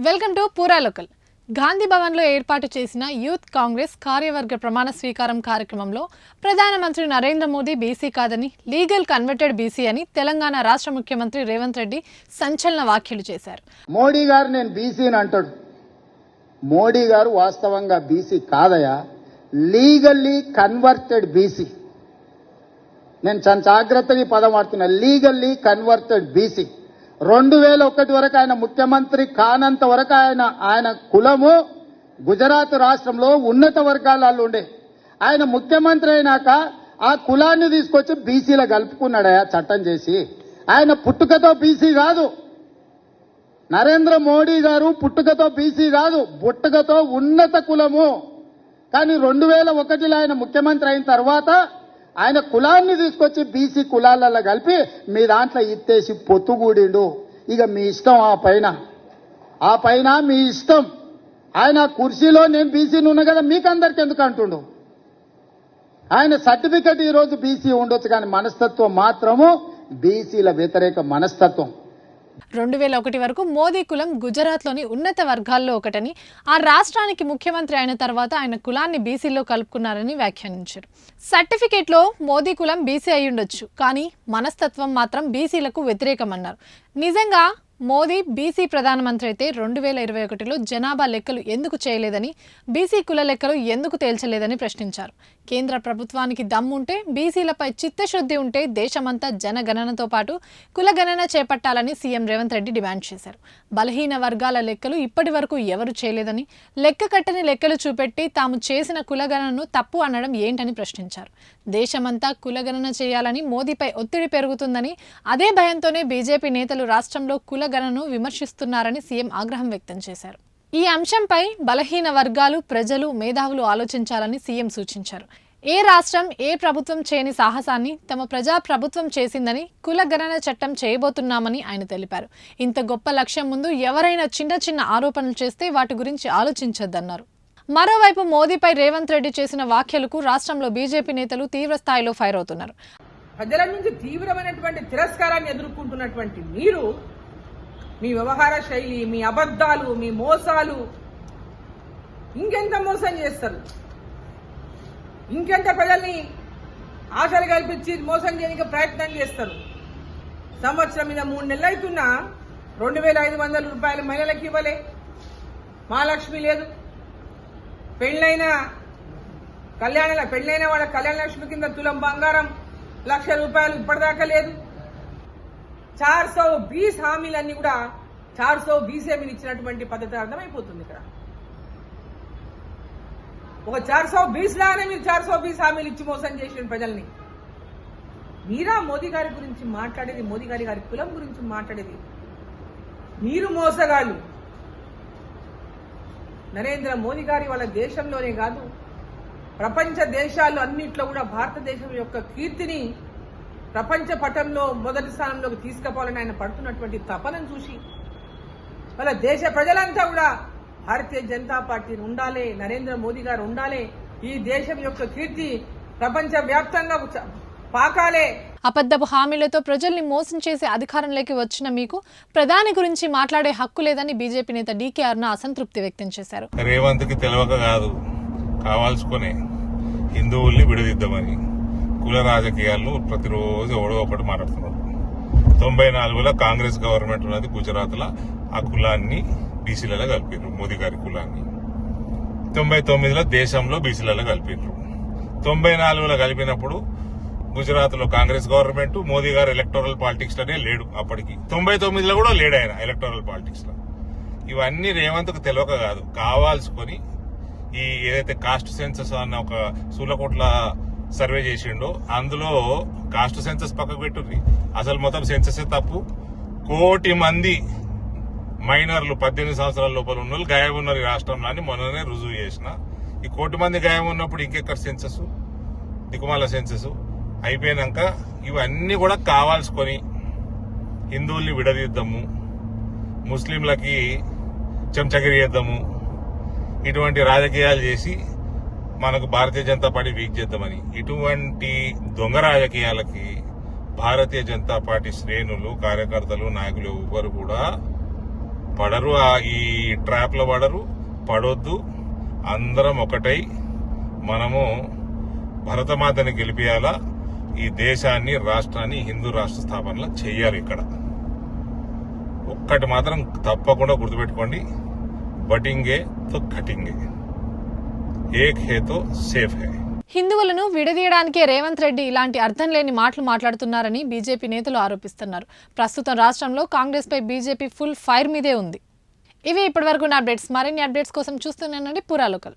Welcome to పూరా local. Gandhi భవన్లో ఏర్పాటు చేసిన యూత్ కాంగ్రెస్ కార్యవర్గ ప్రమాణ స్వీకారం కార్యక్రమంలో ప్రధానమంత్రి నరేంద్ర మోదీ బీసీ కాదని, లీగల్ కన్వర్టెడ్ బీసీ అని తెలంగాణ రాష్ట్ర ముఖ్యమంత్రి రేవంత్ రెడ్డి సంచలన వ్యాఖ్యలు చేశారు. మోడీ గారు నేను బీసీని అంటాడు. మోడీ గారు వాస్తవంగా బీసీ కాదయా, లీగల్లీ కన్వర్టెడ్ బీసీ. నేను చాలా జాగ్రత్తగా ఈ పదం వాడుతున్నా, లీగల్లీ కన్వర్టెడ్ బీసీ. 2001 వరకు ఆయన ముఖ్యమంత్రి కానంత వరకు ఆయన కులము గుజరాత్ రాష్ట్రంలో ఉన్నత వర్గాలలో ఉండే. ఆయన ముఖ్యమంత్రి అయినాక ఆ కులాన్ని తీసుకొచ్చి బీసీలో కలుపుకున్నాడయా చట్టం చేసి. ఆయన పుట్టుకతో బీసీ కాదు, నరేంద్ర మోడీ గారు పుట్టుకతో బీసీ కాదు, పుట్టుకతో ఉన్నత కులము. కానీ 2001లో ఆయన ముఖ్యమంత్రి అయిన తర్వాత ఆయన కులాన్ని తీసుకొచ్చి బీసీ కులాలలో కలిపి మీ దాంట్లో ఇత్తేసి పొత్తుగూడిండు. ఇక మీ ఇష్టం, ఆ పైన మీ ఇష్టం. ఆయన కుర్చీలో నేను బీసీని ఉన్నా కదా మీకు అందరికి ఎందుకు అంటుండు. ఆయన సర్టిఫికెట్ ఈరోజు బీసీ ఉండొచ్చు, కానీ మనస్తత్వం మాత్రము బీసీల వ్యతిరేక మనస్తత్వం. 2001 వరకు మోదీ కులం గుజరాత్లోని ఉన్నత వర్గాల్లో ఒకటని, ఆ రాష్ట్రానికి ముఖ్యమంత్రి అయిన తర్వాత ఆయన కులాన్ని బీసీలో కలుపుకున్నారని వ్యాఖ్యానించారు. సర్టిఫికేట్లో మోదీ కులం బీసీ అయి ఉండొచ్చు, కానీ మనస్తత్వం మాత్రం బీసీలకు వ్యతిరేకమన్నారు. నిజంగా మోదీ బీసీ ప్రధానమంత్రి అయితే 2021లో జనాభా లెక్కలు ఎందుకు చేయలేదని, బీసీ కుల లెక్కలు ఎందుకు తేల్చలేదని ప్రశ్నించారు. కేంద్ర ప్రభుత్వానికి దమ్ముంటే, బీసీలపై చిత్తశుద్ధి ఉంటే దేశమంతా జనగణనతో పాటు కులగణన చేపట్టాలని సీఎం రేవంత్ రెడ్డి డిమాండ్ చేశారు. బలహీన వర్గాల లెక్కలు ఇప్పటి వరకు ఎవరు చేయలేదని, లెక్క కట్టని లెక్కలు చూపెట్టి తాము చేసిన కులగణనను తప్పు అనడం ఏంటని ప్రశ్నించారు. దేశమంతా కులగణన చేయాలని మోదీపై ఒత్తిడి పెరుగుతుందని, అదే భయంతోనే బీజేపీ నేతలు రాష్ట్రంలో కులగణనను విమర్శిస్తున్నారని సీఎం ఆగ్రహం వ్యక్తం చేశారు. ఈ అంశంపై బలహీన వర్గాలు, ప్రజలు, మేధావులు ఆలోచించాలని సీఎం సూచించారు. ఏ రాష్ట్రం, ఏ ప్రభుత్వం చేయని సాహసాన్ని తమ ప్రజా ప్రభుత్వం చేసిందని, కులగణన చట్టం చేయబోతున్నామని ఆయన తెలిపారు. ఇంత గొప్ప లక్ష్యం ముందు ఎవరైనా చిన్న చిన్న ఆరోపణలు చేస్తే వాటి గురించి ఆలోచించొద్దన్నారు. మరోవైపు మోదీపై రేవంత్ రెడ్డి చేసిన వ్యాఖ్యలకు రాష్ట్రంలో బీజేపీ నేతలు తీవ్ర స్థాయిలో ఫైర్ అవుతున్నారు. ప్రజల నుంచి తీవ్రమైనటువంటి తిరస్కారాన్ని ఎదుర్కొంటున్నటువంటి మీరు, మీ వ్యవహార శైలి, మీ అబద్ధాలు, మీ మోసాలు ఇంకెంత మోసం చేస్తారు, ఇంకెంత ప్రజల్ని ఆశలు కల్పించి మోసం చేయడానికి ప్రయత్నం చేస్తారు. సంవత్సరం మీద 3 నెలలు అవుతున్నా 2500 రూపాయలు మహిళలకు ఇవ్వలే, మహాలక్ష్మి లేదు, పెళ్ళైన వాళ్ళ కళ్యాణ లక్ష్మి కింద తులం బంగారం 1,00,000 రూపాయలు ఇప్పటిదాకా లేదు. 420 హామీలన్నీ కూడా 420 హామీలు ఇచ్చినటువంటి పద్ధతి అర్థమైపోతుంది. ఇక్కడ ఒక 420 లాగానే మీరు 420 హామీలు ఇచ్చి మోసం చేసిన ప్రజల్ని. మీరా మోదీ గారి గురించి మాట్లాడేది, మోదీ గారి కులం గురించి మాట్లాడేది? మీరు మోసగాళ్ళు. నరేంద్ర మోదీ గారి వాళ్ళ దేశంలోనే కాదు, ప్రపంచ దేశాల్లో అన్నింటిలో కూడా భారతదేశం యొక్క కీర్తిని ప్రపంచ పటంలో మొదటి స్థానంలోకి తీసుకుపోవాలని ఆయన పడుతున్నటువంటి తపనను చూసి వాళ్ళ దేశ ప్రజలంతా కూడా భారతీయ జనతా పార్టీ ఉండాలి, నరేంద్ర మోదీ గారు ఉండాలి, ఈ దేశం యొక్క కీర్తి ప్రపంచ వ్యాప్తంగా పాకాలే. అబద్ధపు హామీలతో ప్రజల్ని మోసం చేసే అధికారంలోకి వచ్చిన మీకు ప్రధాని గురించి మాట్లాడే హక్కు లేదని బీజేపీ నేత డీకే అరుణ అసంతృప్తి వ్యక్తం చేశారు. రేవంత్ కి తెలియక కాదు, కావాల్సుకునే హిందువుల్ని విడదీద్దామని కుల రాజకీయాలను ప్రతిరోజు ఎవడో ఒకటి మాట్లాడుతున్నారు. 94లో కాంగ్రెస్ గవర్నమెంట్ ఉన్నది గుజరాత్ లో, ఆ కులాన్ని బీసీలలో కలిపారు, మోదీ గారి కులాన్ని. 99లో దేశంలో బీసీలలో కలిపారు. 94లో కలిపినప్పుడు గుజరాత్ లో కాంగ్రెస్ గవర్నమెంట్, మోదీ గారు ఎలక్టోరల్ పాలిటిక్స్ లోనే లేడు. అప్పటికి 99లో కూడా లేడు ఆయన ఎలక్టోరల్ పాలిటిక్స్ లో. ఇవన్నీ రేవంత్ కు తెలియక కాదు, కావాల్సుకొని ఈ ఏదైతే కాస్ట్ సెన్సస్ అన్న ఒక సూలకోట్ల సర్వే చేసిండో అందులో కాస్ట్ సెన్సస్ పక్కకు పెట్టుర్రి, అసలు మొత్తం సెన్సస్ తప్పు. 1 కోటి మంది మైనర్లు 18 సంవత్సరాల లోపల ఉన్న వాళ్ళు గాయం ఉన్నారు ఈ రాష్ట్రంలో అని మొన్ననే రుజువు చేసిన. ఈ 1 కోటి మంది గాయం ఉన్నప్పుడు ఇంకెక్కడ సెన్సస్, దిక్కుమాల సెన్సస్ అయిపోయినాక ఇవన్నీ కూడా కావాల్సుకొని హిందువుల్ని విడదీద్దాము, ముస్లింలకి చెంచగిరి చేద్దాము, ఇటువంటి రాజకీయాలు చేసి మనకు భారతీయ జనతా పార్టీ వీక్ చేద్దామని, ఇటువంటి దొంగ రాజకీయాలకి భారతీయ జనతా పార్టీ శ్రేణులు, కార్యకర్తలు, నాయకులు ఎవ్వరు కూడా పడరు, ఈ ట్రాప్లో పడొద్దు. అందరం ఒకటై మనము భరతమాతని గెలిపియాలా, ఈ దేశాన్ని, రాష్ట్రాన్ని హిందూ రాష్ట్ర స్థాపనలో చెయ్యాలి. ఇక్కడ ఒక్కటి మాత్రం తప్పకుండా గుర్తుపెట్టుకోండి, బటింగే తో కటింగే, ఏక్ హే తో సేఫ్ హే. హిందువులను విడదీయడానికే రేవంత్ రెడ్డి ఇలాంటి అర్థం లేని మాటలు మాట్లాడుతున్నారని బీజేపీ నేతలు ఆరోపిస్తున్నారు. ప్రస్తుతం రాష్ట్రంలో కాంగ్రెస్ పై బీజేపీ ఫుల్ ఫైర్ మీదే ఉంది. ఇవి ఇప్పటివరకు అప్డేట్స్. మరిన్ని అప్డేట్స్ కోసం చూస్తూనే ఉండండి పురా లోకల్.